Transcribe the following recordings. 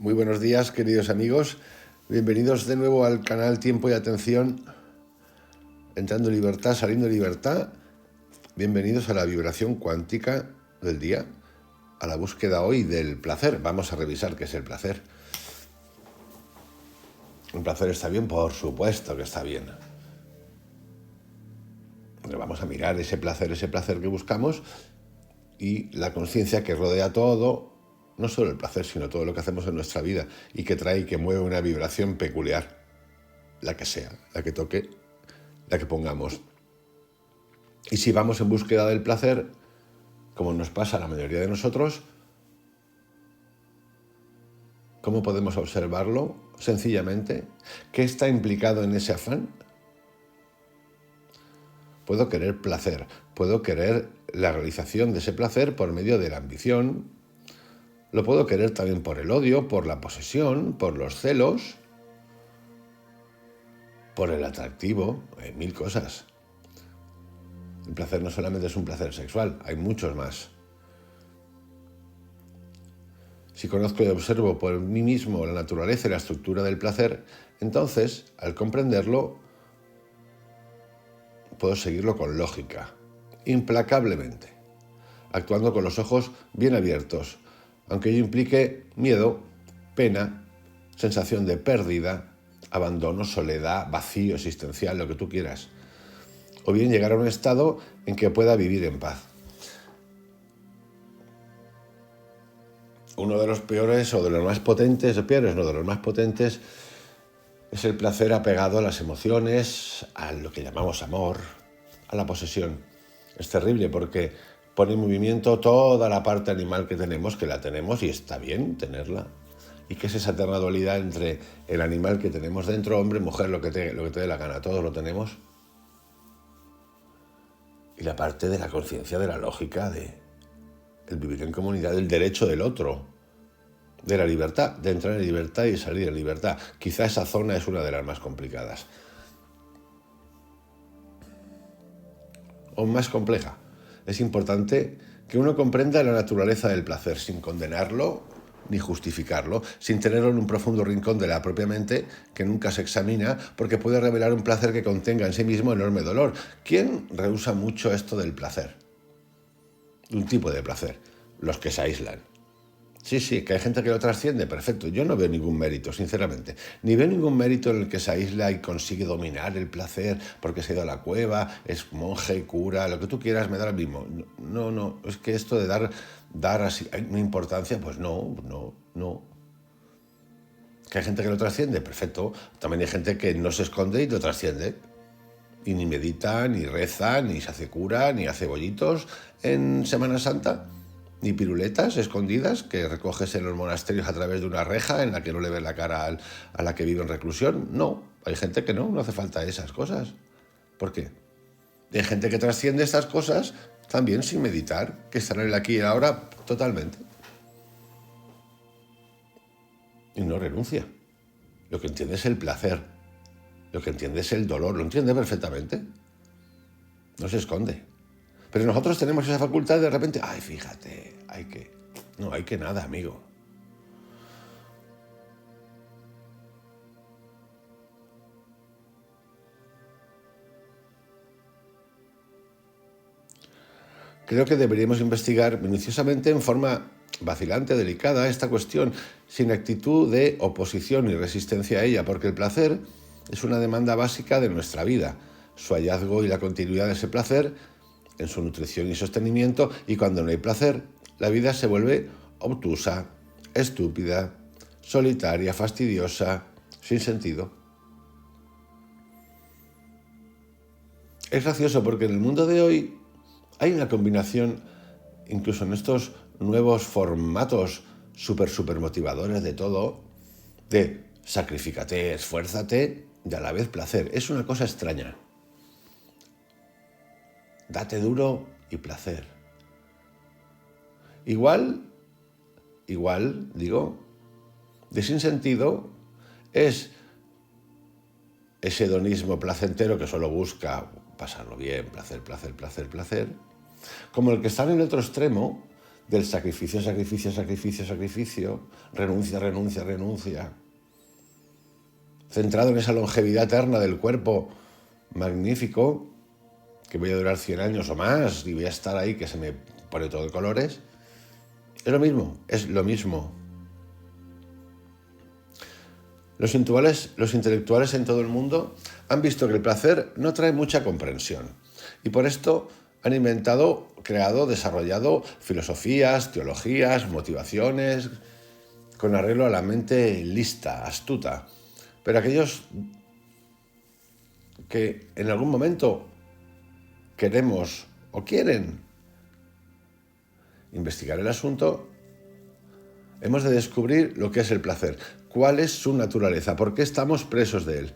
Muy buenos días, queridos amigos. Bienvenidos de nuevo al canal Tiempo y Atención. Entrando en libertad, saliendo en libertad. Bienvenidos a la vibración cuántica del día, a la búsqueda hoy del placer. Vamos a revisar qué es el placer. ¿El placer está bien? Por supuesto que está bien. Pero vamos a mirar ese placer que buscamos y la conciencia que rodea todo. No solo el placer, sino todo lo que hacemos en nuestra vida y que trae y que mueve una vibración peculiar, la que sea, la que toque, la que pongamos. Y si vamos en búsqueda del placer, como nos pasa a la mayoría de nosotros, ¿cómo podemos observarlo? Sencillamente, ¿qué está implicado en ese afán? Puedo querer placer, puedo querer la realización de ese placer por medio de la ambición. Lo puedo querer también por el odio, por la posesión, por los celos, por el atractivo, hay mil cosas. El placer no solamente es un placer sexual, hay muchos más. Si conozco y observo por mí mismo la naturaleza y la estructura del placer, entonces, al comprenderlo, puedo seguirlo con lógica, implacablemente, actuando con los ojos bien abiertos, aunque ello implique miedo, pena, sensación de pérdida, abandono, soledad, vacío existencial, lo que tú quieras. O bien llegar a un estado en que pueda vivir en paz. Uno de los peores o de los más potentes, es el placer apegado a las emociones, a lo que llamamos amor, a la posesión. Es terrible porque pone en movimiento toda la parte animal que tenemos, que la tenemos y está bien tenerla. ¿Y qué es esa eterna dualidad entre el animal que tenemos dentro, hombre, mujer, lo que te dé la gana? Todos lo tenemos. Y la parte de la conciencia, de la lógica, de el vivir en comunidad, del derecho del otro, de la libertad, de entrar en libertad y salir en libertad. Quizá esa zona es una de las más complicadas. O más compleja. Es importante que uno comprenda la naturaleza del placer sin condenarlo ni justificarlo, sin tenerlo en un profundo rincón de la propia mente que nunca se examina porque puede revelar un placer que contenga en sí mismo enorme dolor. ¿Quién rehúsa mucho esto del placer? Un tipo de placer, los que se aíslan. Sí, que hay gente que lo trasciende, perfecto. Yo no veo ningún mérito, sinceramente. Ni veo ningún mérito en el que se aísla y consigue dominar el placer porque se ha ido a la cueva, es monje, cura, lo que tú quieras, me da lo mismo. No, es que esto de dar así una importancia, pues no. Que hay gente que lo trasciende, perfecto. También hay gente que no se esconde y lo trasciende. Y ni medita, ni reza, ni se hace cura, ni hace bollitos en Semana Santa. Ni piruletas escondidas que recoges en los monasterios a través de una reja en la que no le ves la cara a la que vive en reclusión. No, hay gente que no hace falta esas cosas. ¿Por qué? Hay gente que trasciende estas cosas también sin meditar, que están en el aquí y ahora totalmente. Y no renuncia. Lo que entiende es el placer. Lo que entiende es el dolor. Lo entiende perfectamente. No se esconde. Pero nosotros tenemos esa facultad de repente, ay, fíjate, no hay que nada, amigo. Creo que deberíamos investigar minuciosamente, en forma vacilante, delicada, esta cuestión, sin actitud de oposición y resistencia a ella, porque el placer es una demanda básica de nuestra vida. Su hallazgo y la continuidad de ese placer en su nutrición y sostenimiento, y cuando no hay placer, la vida se vuelve obtusa, estúpida, solitaria, fastidiosa, sin sentido. Es gracioso porque en el mundo de hoy hay una combinación, incluso en estos nuevos formatos súper motivadores de todo, de sacrifícate, esfuérzate y a la vez placer. Es una cosa extraña. Date duro y placer. Igual, digo, de sin sentido es ese hedonismo placentero que solo busca pasarlo bien, placer, como el que está en el otro extremo del sacrificio, sacrificio, sacrificio, sacrificio, renuncia, renuncia, renuncia, centrado en esa longevidad eterna del cuerpo magnífico, que voy a durar 100 años o más y voy a estar ahí que se me pone todo de colores, es lo mismo, es lo mismo. Los intelectuales en todo el mundo han visto que el placer no trae mucha comprensión y por esto han inventado, creado, desarrollado filosofías, teologías, motivaciones, con arreglo a la mente lista, astuta. Pero aquellos que en algún momento queremos o quieren investigar el asunto, hemos de descubrir lo que es el placer, cuál es su naturaleza, por qué estamos presos de él.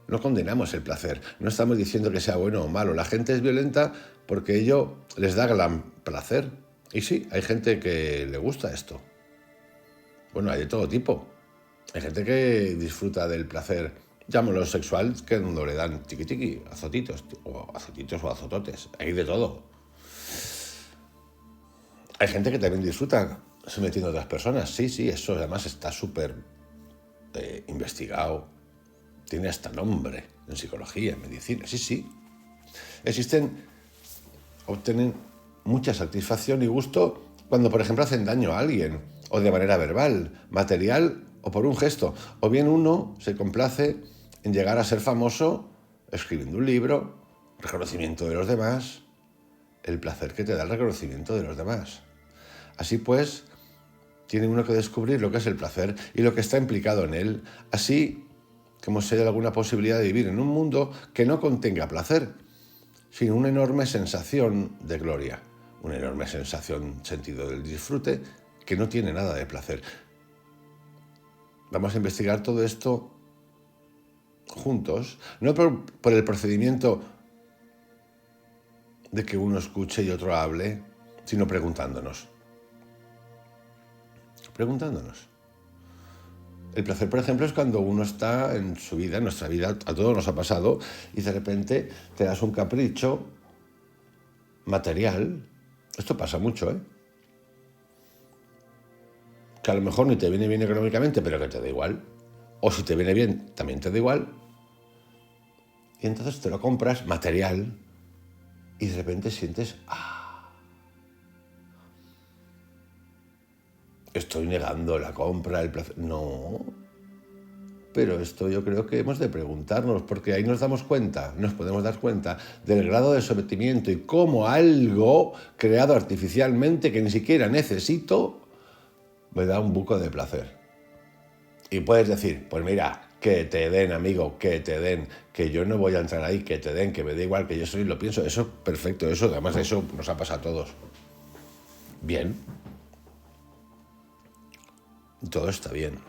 No condenamos el placer, no estamos diciendo que sea bueno o malo. La gente es violenta porque ello les da gran placer. Y sí, hay gente que le gusta esto. Bueno, hay de todo tipo. Hay gente que disfruta del placer, llámalo sexual, que no le dan tiqui tiqui, azotitos o azototes. Hay de todo. Hay gente que también disfruta sometiendo a otras personas. Sí, eso además está súper investigado. Tiene hasta nombre en psicología, en medicina. Sí. Obtienen mucha satisfacción y gusto cuando, por ejemplo, hacen daño a alguien, o de manera verbal, material o por un gesto. O bien uno se complace en llegar a ser famoso escribiendo un libro, reconocimiento de los demás, el placer que te da el reconocimiento de los demás. Así pues, tiene uno que descubrir lo que es el placer y lo que está implicado en él, así como si hay alguna posibilidad de vivir en un mundo que no contenga placer, sino una enorme sensación de gloria, una enorme sensación, sentido del disfrute, que no tiene nada de placer. Vamos a investigar todo esto juntos, no por el procedimiento de que uno escuche y otro hable, sino preguntándonos. El placer, por ejemplo, es cuando uno está en su vida, en nuestra vida, a todos nos ha pasado, y de repente te das un capricho material. Esto pasa mucho, ¿eh? Que a lo mejor ni te viene bien económicamente, pero que te da igual. O si te viene bien, también te da igual. Y entonces te lo compras material y de repente sientes, estoy negando la compra, el placer. No, pero esto yo creo que hemos de preguntarnos, porque ahí nos podemos dar cuenta del grado de sometimiento y cómo algo creado artificialmente que ni siquiera necesito me da un buco de placer. Y puedes decir, pues mira, que te den, amigo, que te den, que yo no voy a entrar ahí, que te den, que me da igual, que yo soy lo pienso. Eso es perfecto, eso además eso nos ha pasado a todos. Bien. Todo está bien.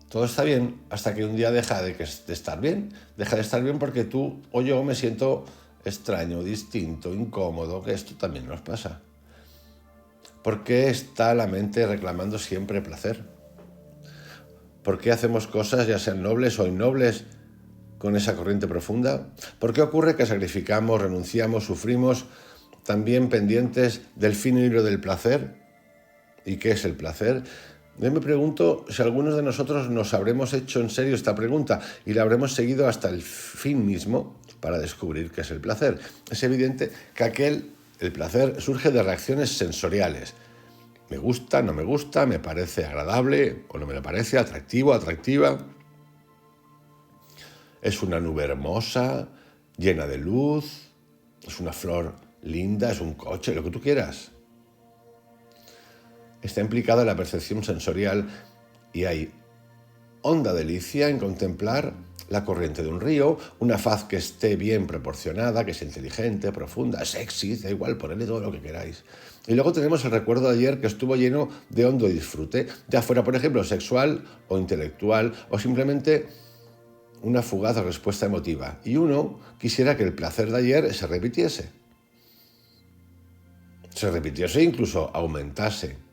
Todo está bien hasta que un día deja de estar bien. Deja de estar bien porque tú o yo me siento extraño, distinto, incómodo, que esto también nos pasa. ¿Por qué está la mente reclamando siempre placer? ¿Por qué hacemos cosas, ya sean nobles o innobles, con esa corriente profunda? ¿Por qué ocurre que sacrificamos, renunciamos, sufrimos, también pendientes del fino hilo del placer? ¿Y qué es el placer? Yo me pregunto si algunos de nosotros nos habremos hecho en serio esta pregunta y la habremos seguido hasta el fin mismo para descubrir qué es el placer. Es evidente que el placer surge de reacciones sensoriales. Me gusta, no me gusta, me parece agradable o no me lo parece, atractivo, atractiva. Es una nube hermosa, llena de luz, es una flor linda, es un coche, lo que tú quieras. Está implicada la percepción sensorial y hay honda delicia en contemplar la corriente de un río, una faz que esté bien proporcionada, que sea inteligente, profunda, sexy, da igual, ponedle todo lo que queráis. Y luego tenemos el recuerdo de ayer que estuvo lleno de hondo disfrute, ya fuera, por ejemplo, sexual o intelectual o simplemente una fugaz respuesta emotiva. Y uno quisiera que el placer de ayer se repitiese e incluso aumentase.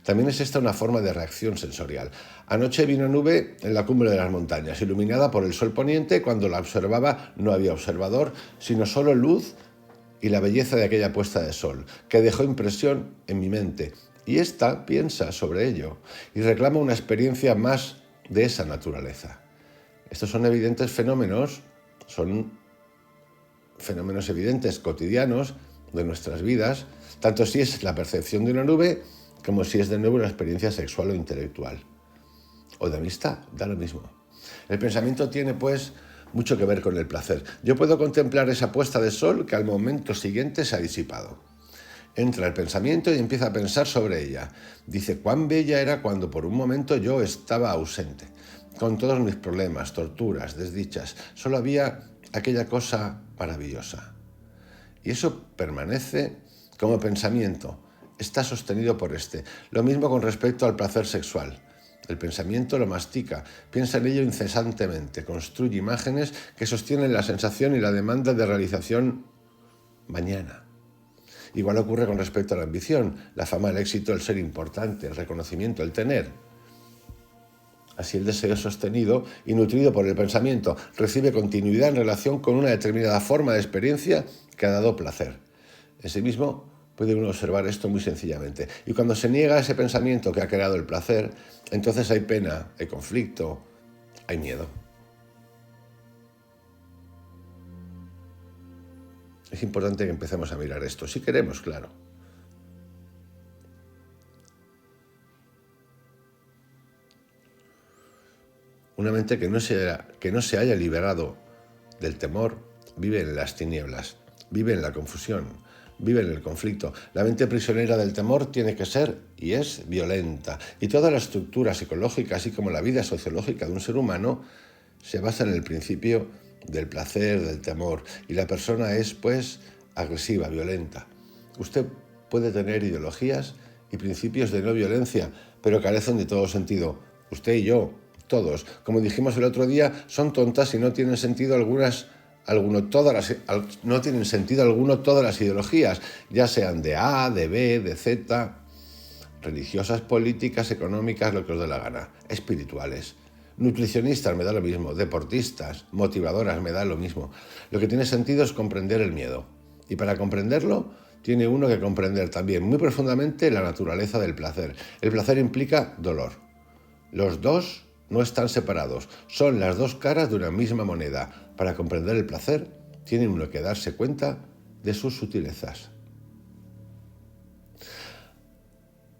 También es esta una forma de reacción sensorial. Anoche vi una nube en la cumbre de las montañas, iluminada por el sol poniente. Cuando la observaba no había observador, sino solo luz y la belleza de aquella puesta de sol, que dejó impresión en mi mente, y ésta piensa sobre ello y reclama una experiencia más de esa naturaleza. Estos son evidentes fenómenos, son fenómenos evidentes cotidianos de nuestras vidas, tanto si es la percepción de una nube como si es de nuevo una experiencia sexual o intelectual. O de amistad, da lo mismo. El pensamiento tiene, pues, mucho que ver con el placer. Yo puedo contemplar esa puesta de sol que al momento siguiente se ha disipado. Entra el pensamiento y empieza a pensar sobre ella. Dice, cuán bella era cuando por un momento yo estaba ausente, con todos mis problemas, torturas, desdichas. Solo había aquella cosa maravillosa. Y eso permanece como pensamiento. Está sostenido por este. Lo mismo con respecto al placer sexual. El pensamiento lo mastica, piensa en ello incesantemente, construye imágenes que sostienen la sensación y la demanda de realización mañana. Igual ocurre con respecto a la ambición, la fama, el éxito, el ser importante, el reconocimiento, el tener. Así el deseo sostenido y nutrido por el pensamiento recibe continuidad en relación con una determinada forma de experiencia que ha dado placer. En sí mismo puede uno observar esto muy sencillamente. Y cuando se niega ese pensamiento que ha creado el placer, entonces hay pena, hay conflicto, hay miedo. Es importante que empecemos a mirar esto, si queremos, claro. Una mente que no se haya liberado del temor vive en las tinieblas, vive en la confusión, vive en el conflicto. La mente prisionera del temor tiene que ser y es violenta. Y toda la estructura psicológica, así como la vida sociológica de un ser humano, se basa en el principio del placer, del temor. Y la persona es, pues, agresiva, violenta. Usted puede tener ideologías y principios de no violencia, pero carecen de todo sentido. Usted y yo, todos, como dijimos el otro día, son tontas y no tienen sentido no tienen sentido alguno todas las ideologías, ya sean de A, de B, de Z, religiosas, políticas, económicas, lo que os dé la gana, espirituales. Nutricionistas, me da lo mismo, deportistas, motivadoras, me da lo mismo. Lo que tiene sentido es comprender el miedo. Y para comprenderlo, tiene uno que comprender también muy profundamente la naturaleza del placer. El placer implica dolor. Los dos no están separados, son las dos caras de una misma moneda. Para comprender el placer, tiene uno que darse cuenta de sus sutilezas.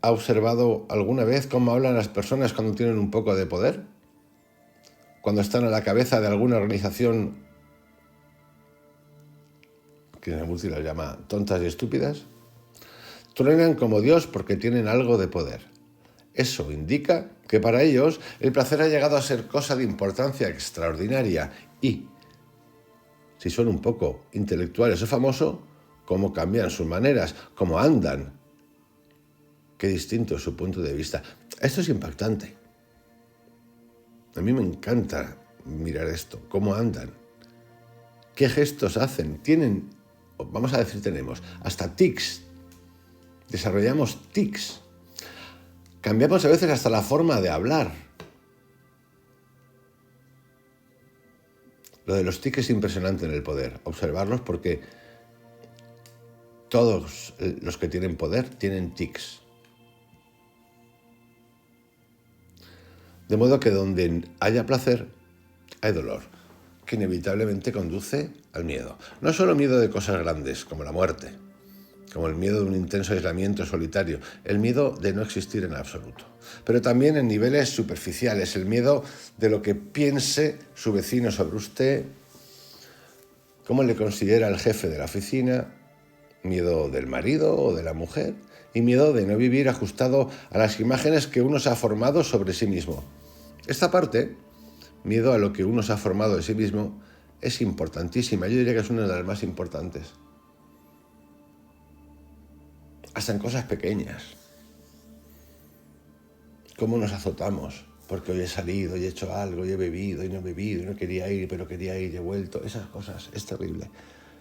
¿Ha observado alguna vez cómo hablan las personas cuando tienen un poco de poder? Cuando están a la cabeza de alguna organización que Multi las llama tontas y estúpidas, truenan como Dios porque tienen algo de poder. Eso indica que para ellos el placer ha llegado a ser cosa de importancia extraordinaria y, si son un poco intelectuales o famosos, cómo cambian sus maneras, cómo andan. Qué distinto es su punto de vista. Esto es impactante. A mí me encanta mirar esto, cómo andan, qué gestos hacen. Tenemos hasta tics. Desarrollamos tics. Cambiamos a veces hasta la forma de hablar. Lo de los tics es impresionante en el poder, observarlos porque todos los que tienen poder tienen tics. De modo que donde haya placer, hay dolor, que inevitablemente conduce al miedo. No solo miedo de cosas grandes, como la muerte, como el miedo de un intenso aislamiento solitario, el miedo de no existir en absoluto, pero también en niveles superficiales, el miedo de lo que piense su vecino sobre usted, cómo le considera el jefe de la oficina, miedo del marido o de la mujer, y miedo de no vivir ajustado a las imágenes que uno se ha formado sobre sí mismo. Esta parte, miedo a lo que uno se ha formado de sí mismo, es importantísima. Yo diría que es una de las más importantes. Hasta en cosas pequeñas. Cómo nos azotamos, porque hoy he salido, y he hecho algo, y he bebido, y no he bebido, y no quería ir, pero quería ir, y he vuelto. Esas cosas, es terrible.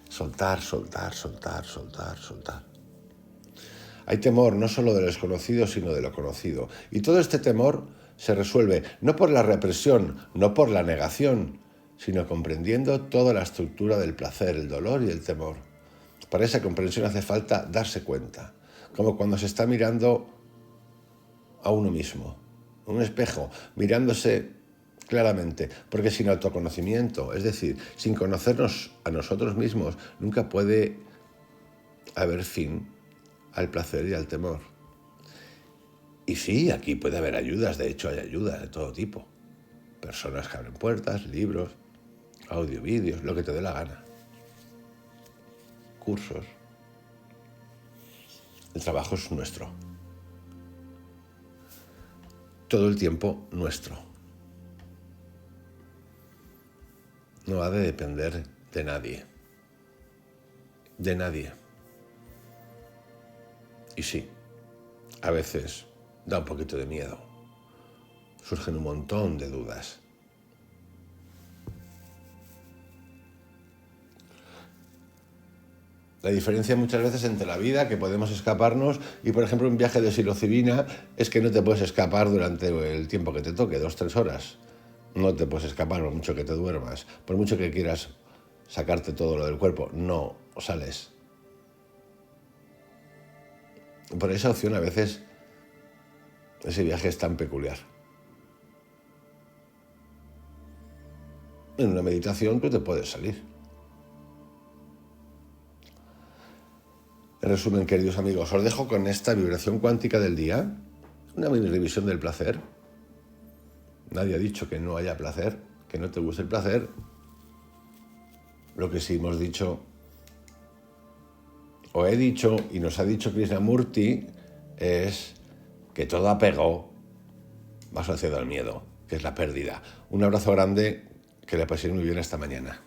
Soltar, soltar, soltar, soltar, soltar. Hay temor no solo de lo desconocido, sino de lo conocido. Y todo este temor se resuelve no por la represión, no por la negación, sino comprendiendo toda la estructura del placer, el dolor y el temor. Para esa comprensión hace falta darse cuenta, como cuando se está mirando a uno mismo, en un espejo, mirándose claramente, porque sin autoconocimiento, es decir, sin conocernos a nosotros mismos, nunca puede haber fin al placer y al temor. Y sí, aquí puede haber ayudas, de hecho hay ayudas de todo tipo. Personas que abren puertas, libros, audio, vídeos, lo que te dé la gana. Cursos. El trabajo es nuestro. Todo el tiempo nuestro. No ha de depender de nadie. De nadie. Y sí, a veces da un poquito de miedo. Surgen un montón de dudas. La diferencia muchas veces entre la vida, que podemos escaparnos, y por ejemplo un viaje de psilocibina, es que no te puedes escapar durante el tiempo que te toque, 2-3 horas. No te puedes escapar por mucho que te duermas, por mucho que quieras sacarte todo lo del cuerpo, no sales. Por esa opción a veces ese viaje es tan peculiar. En una meditación tú te puedes salir. En resumen, queridos amigos, os dejo con esta vibración cuántica del día, una mini revisión del placer. Nadie ha dicho que no haya placer, que no te guste el placer. Lo que sí hemos dicho, o he dicho, y nos ha dicho Krishnamurti, es que todo apego va asociado al miedo, que es la pérdida. Un abrazo grande, que le paséis muy bien esta mañana.